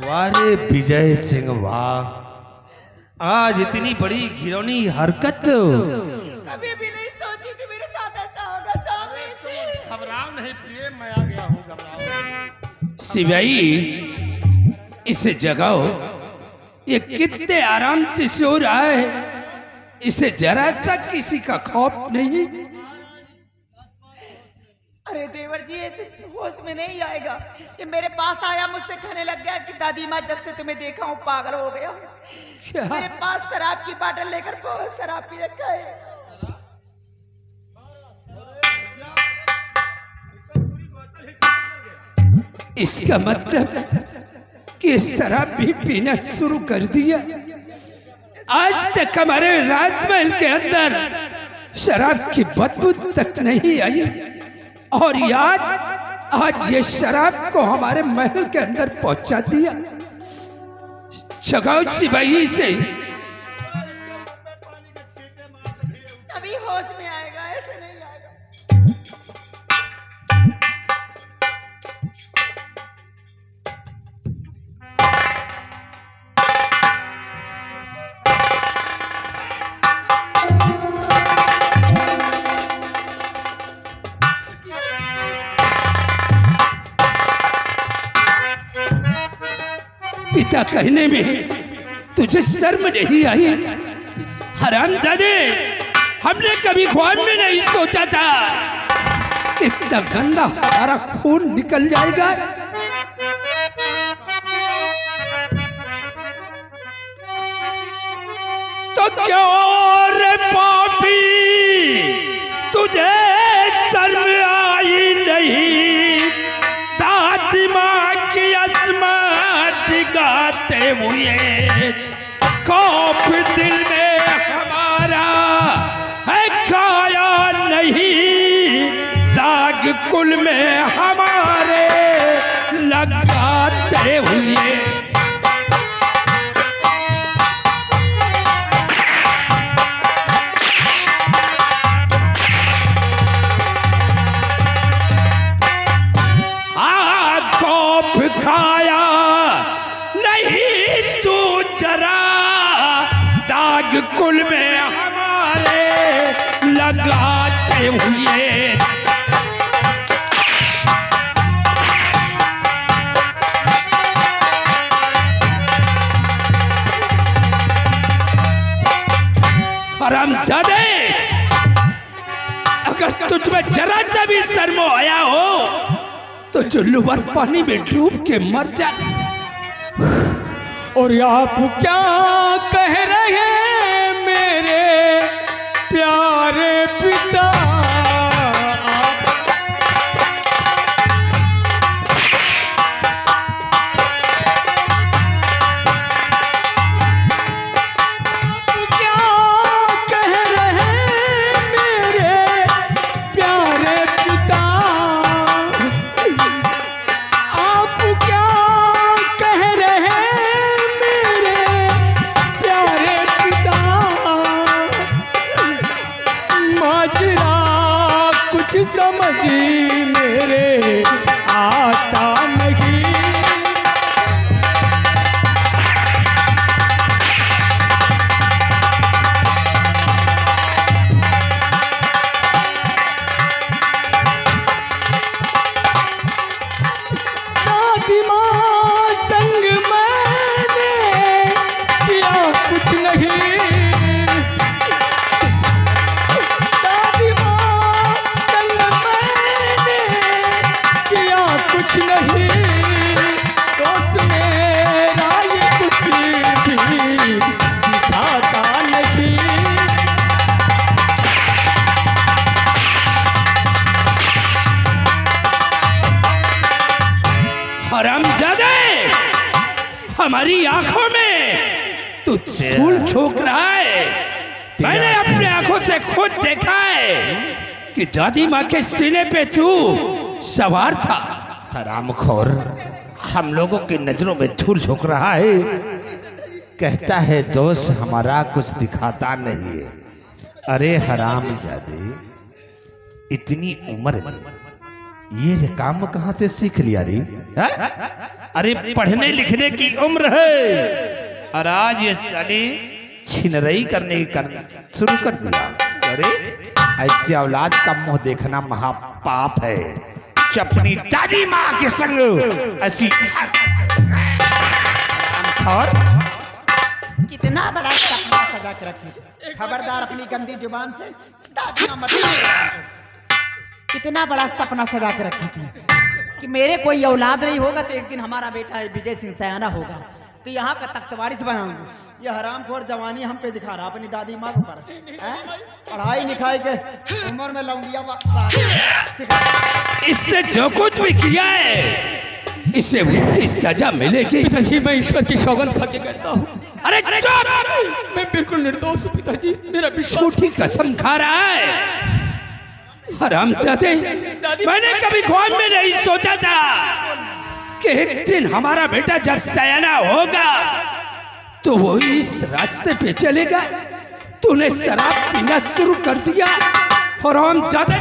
वारे विजय सिंह वाह, आज इतनी बड़ी घिनौनी हरकत कभी भी नहीं सोची थी मेरे साथ ऐसा होगा। स्वामी जी घबराओ नहीं प्रिय, मैं आ गया हूँ, घबराओ। शिवाई इसे जगाओ, ये कितने आराम से सो रहा है, इसे जरा सा किसी का खौफ नहीं। अरे देवर जी ऐसे होश में नहीं आएगा। ये मेरे पास आया, मुझसे कहने लग गया कि दादी माँ जब से तुम्हें देखा हूँ पागल हो गया हूँ। क्या? मेरे पास शराब की बाटल लेकर बहुत शराब पी रखा है। इसका मतलब कि शराब भी पीना शुरू कर दिया। आज तक हमारे राजमहल के अंदर शराब की बदबू तक नहीं आई, और याद आज ये शराब को हमारे महल के अंदर पहुंचा दिया। जगाओ सिपाही से। अभी होश में आएगा, ऐसे नहीं आएगा। पिता कहने में तुझे शर्म नहीं आई? हरामजादे, हमने कभी ख्वाब में नहीं सोचा था इतना गंदा हमारा खून निकल जाएगा। तो क्यों रे पापी, तुझे शर्म आई नहीं? दादी माँ की अस्मत गाते हुए खौफ दिल में हमारा है खाया नहीं? दाग कुल में हमारे लगाते हुए खाया नहीं तू जरा? दाग कुल में हमारे लगाते हुए हरामजादे, अगर तुझमें जरा सा भी शर्म आया हो तो चुल्लू भर पानी में डूब के मर जा। और आप क्या कह रहे हैं मेरे प्यारे पिता? समझ मेरे आता नहीं। दादी माँ संग मैंने किया कुछ नहीं। कुछ नहीं दोस्त मेरा, ये कुछ भी दिखाता नहीं। हरामजादे, हमारी आंखों में तू धूल झोंक रहा है। मैंने अपने आंखों से खुद देखा है कि दादी माँ के सीने पे तू सवार था। हरामखोर, हम लोगों की नजरों में धूल झोंक रहा है, कहता है दोस्त हमारा कुछ दिखाता नहीं है। अरे हरामजादे, इतनी उम्र में ये काम कहाँ से सीख लिया रे? हैं? अरे पढ़ने लिखने की उम्र है और आज ये चले छिनरई करने शुरू कर दिया। अरे ऐसी औलाद का मुंह देखना महापाप है। अपनी दादी माँ के संग ऐसी और कितना बड़ा सपना सजा के रखी। खबरदार अपनी गंदी जुबान से दादी माँ मत बोलो। कितना बड़ा सपना सजा के रखी थी कि मेरे कोई औलाद नहीं होगा तो एक दिन हमारा बेटा विजय सिंह सयाना होगा तो यहाँ का तख्तवारिस बनाऊंगा। ये हरामखोर जवानी हम पे दिखा रहा अपनी दादी माँ को पर पढ़ाई लिखाई के उम्र में लौंडिया इसने जो कुछ भी किया है इसे उसकी सजा मिलेगी। पिताजी मैं ईश्वर की सौगंध खा के कहता हूँ, अरे चुप! मैं बिल्कुल निर्दोष हूँ पिताजी, मेरा विश्वास। झूठी कसम खा रहा है। हरामजादे, मैंने कभी ख्वाब में नहीं सोचा था कि एक दिन हमारा बेटा जब सयाना होगा तो वो इस रास्ते पे चलेगा। तूने शराब पीना शुरू कर दिया। हरामजादे,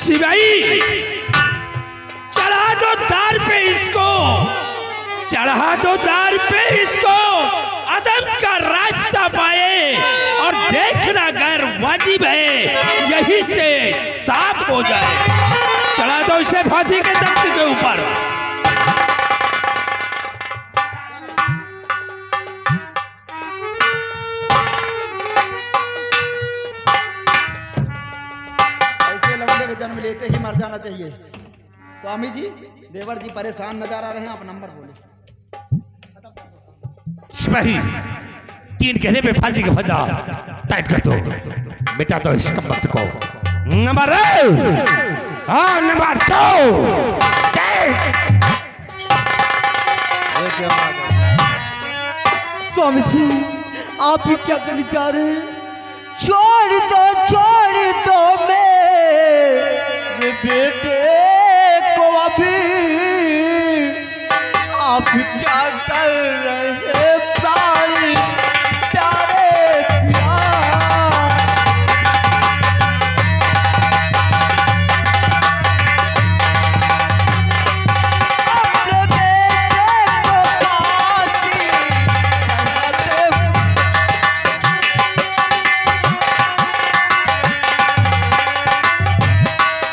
सिपाही चढ़ा दो दार पे इसको, चढ़ा दो दार पे इसको, अदम का रास्ता पाए और देखना गैर वाजिब है यही से साफ हो जाए। चढ़ा दो इसे फांसी के तख्त के ऊपर। ऐसे लौंडे को जन्म लेते ही मर जाना चाहिए। स्वामी जी, देवर जी परेशान नजर आ रहे हैं, आप नंबर बोले। सिपाही 3 कहने पे फांसी का फंदा टाइट कर दो। बेटा तो इस कमबख्त को नंबर 2 स्वामी जी आप ही क्या करने जा रहे हैं? छोड़ दो मेरे बेटे को अभी। आप क्या कर रहे हैं प्यारे प्यारे प्यार? अपने बेटे को फांसी चढ़ाते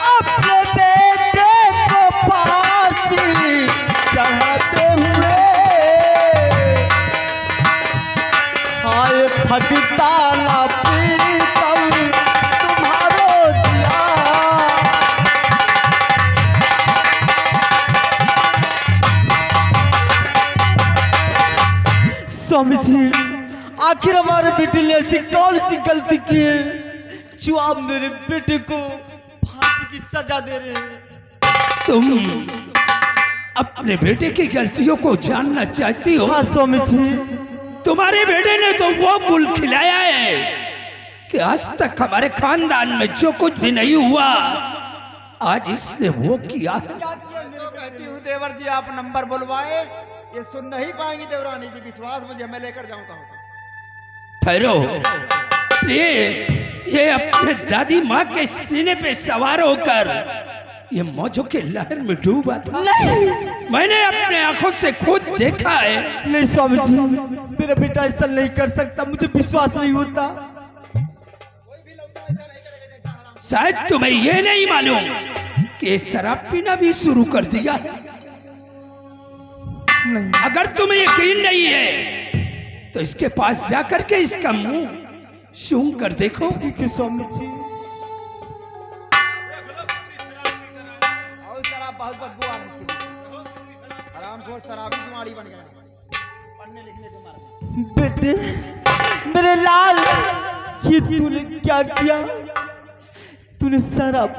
अपने बेटे को फांसी चढ़ाते हुए हाय फटता ना प्रीतम तुम्हारो दिया। स्वामी जी आखिर हमारे बेटे ने ऐसी कौन सी गलती की है जो आप मेरे बेटे को फांसी की सजा दे रहे हैं? तुम अपने बेटे की गलतियों को जानना चाहती हो? हाँ स्वामी जी। तुम्हारे बेटे ने तो वो गुल खिलाया है कि आज तक हमारे खानदान में जो कुछ भी नहीं हुआ आज इसने वो किया है। तो कहती हूँ देवर जी आप नंबर बुलवाए, ये सुन नहीं पाएंगी देवरानी जी। विश्वास मुझे, मैं लेकर जाऊंगा। ठहरो, ये अपने दादी माँ के सीने पे सवार होकर ये मौजों के लहर में डूबा था। नहीं मैंने अपने आंखों से खुद देखा है। नहीं स्वामी जी मेरा बेटा ऐसा नहीं कर सकता, मुझे विश्वास नहीं होता। शायद तुम्हें ये नहीं मालूम कि शराब पीना भी शुरू कर दिया है। नहीं अगर तुम्हें यकीन नहीं है तो इसके पास जाकर के इसका मुंह सूंघ कर देखो। ठीक है स्वामी जी। और शराब बहुत बदबू आ रही थी। हरामखोर शराबी जुआड़ी बन गया, पढ़ने लिखने को मारा। बेटे मेरे लाल, ये तूने क्या किया? तूने शराब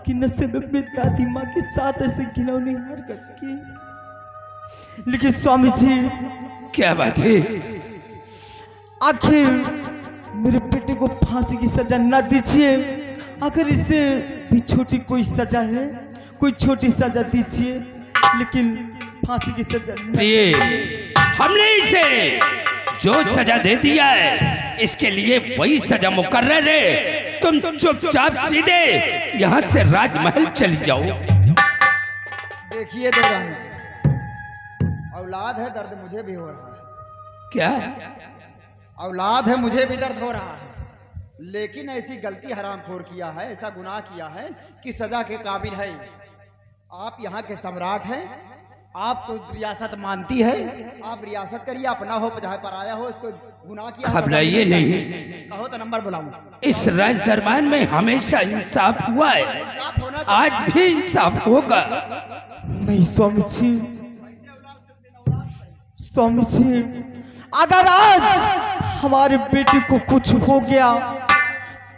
की नशे में अपनी दादी माँ के साथ ऐसे घिनौनी हरकत की। लेकिन स्वामी जी क्या बात है? आखिर मेरे बेटे को फांसी की सजा न दीजिए। अगर इससे भी छोटी कोई सजा है, कोई छोटी सजा दीजिए, लेकिन फांसी की सजा न। हमने इसे जो सजा दे दिया है इसके लिए वही सजा मुकर्रर है। तुम चुपचाप सीधे यहाँ से राजमहल चली जाओ। देखिए देवरानी जी, औलाद है, दर्द मुझे भी हो रहा है। क्या? औलाद है, मुझे भी दर्द हो रहा है, लेकिन ऐसी गलती हरामखोर किया है, ऐसा गुनाह किया है कि सजा के काबिल है। आप यहाँ के सम्राट हैं, आपको रियासत मानती है, आप रियासत करिए, अपना हो चाहे पराया हो, इसको गुनाह किया। घबराइए नहीं, कहो तो नंबर बुलाऊं। इस राज दरबार में हमेशा इंसाफ हुआ है, इंसाफ होना आज भी इंसाफ होगा। नहीं स्वामी जी, स्वामी जी, अगर आज हमारे बेटे को कुछ हो गया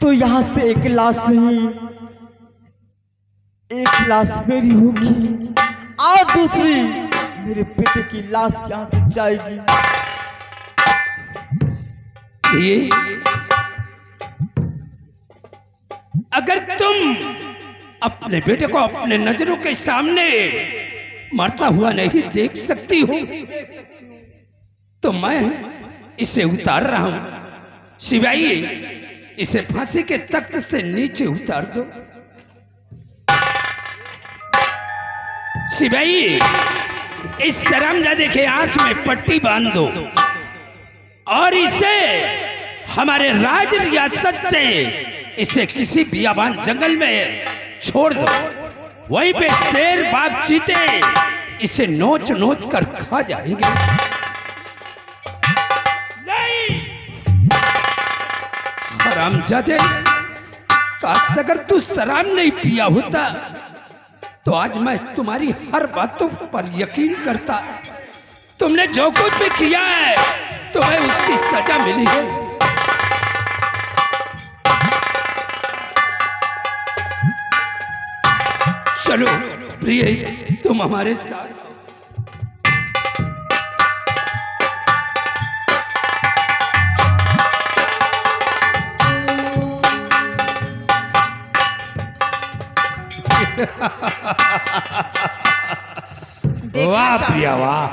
तो यहाँ से एक लाश नहीं, एक लाश मेरी होगी और दूसरी मेरे बेटे की लाश यहाँ से जाएगी। ये अगर तुम अपने बेटे को अपने नजरों के सामने मरता हुआ नहीं देख सकती हो तो मैं इसे उतार रहा हूं। सिपाही, इसे फांसी के तख्त से नीचे उतार दो। सिपाही, इस शरामजादे के आंख में पट्टी बांध दो और इसे हमारे राज रियासत से इसे किसी बियाबान जंगल में छोड़ दो। वहीं पे शेर बाघ चीते इसे नोच नोच कर खा जाएंगे। नहीं, हरामजादे, काश अगर तू शराब नहीं पिया होता तो आज मैं तुम्हारी हर बातों पर यकीन करता। तुमने जो कुछ भी किया है तुम्हें उसकी सजा मिली है। चलो प्रिय, तुम हमारे साथ। वाह प्रिया वाह,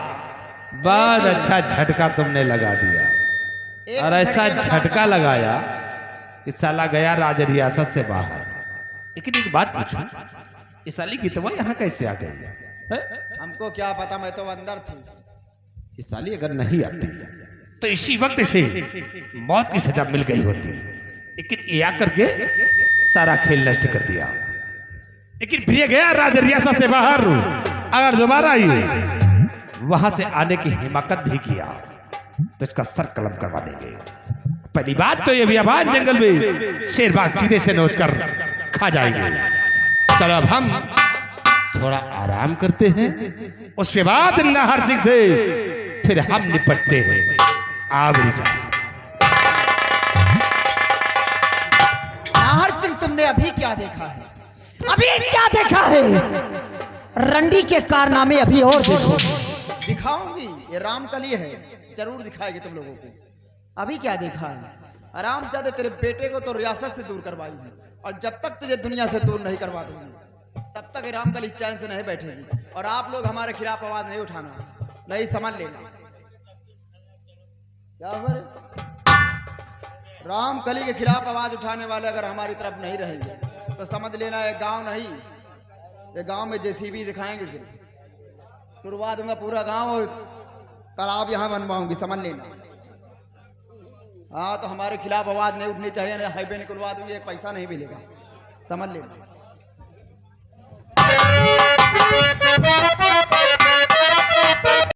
बहुत अच्छा झटका तुमने लगा दिया, और ऐसा झटका लगाया कि साला गया राज रियासत से बाहर। लेकिन एक बात पूछूं, इस साली की तो यहाँ कैसे आ गई है? हमको क्या पता, मैं तो अंदर थी। इस साली अगर नहीं आती तो इसी वक्त से मौत की सजा मिल गई होती, लेकिन ये आकर के सारा खेल नष्ट कर दिया। लेकिन प्रिय गया राज रियासत से बाहर, अगर दोबारा आई वहां से आने की हिमाकत भी किया तो इसका सर कलम करवा देंगे। पहली बात तो ये बियाबान जंगल में शेर बाघ चीते से नोच कर खा जाएंगे। चलो अब हम थोड़ा आराम करते हैं, उसके बाद नाहर सिंह से फिर हम निपटते हैं। आवरी साहब, नाहर सिंह, तुमने अभी क्या देखा है? अभी क्या देखा है? रंडी के कारनामे अभी और देखो। दिखाऊंगी, ये रामकली है, जरूर दिखाएगी तुम लोगों को। अभी क्या देखा है? आरामजादे, तेरे बेटे को तो रियासत से दूर करवाई है, और जब तक तुझे दुनिया से दूर नहीं करवा दूंगी तब तक रामकली चैन से नहीं बैठेगी। और आप लोग हमारे खिलाफ आवाज नहीं उठाना, नहीं समझ लेना। क्या बोले? रामकली के खिलाफ आवाज उठाने वाले अगर हमारी तरफ नहीं रहेंगे तो समझ लेना ये गांव नहीं, ये गांव में जेसीबी दिखाएंगे, सिर्फ तुड़वा दूंगा पूरा गांव और तालाब यहां बनवाऊंगी, समझ लेना। हाँ, तो हमारे खिलाफ आवाज नहीं उठनी चाहिए, ना हाईवे निकलवा दूंगी, एक पैसा नहीं मिलेगा, समझ लेना।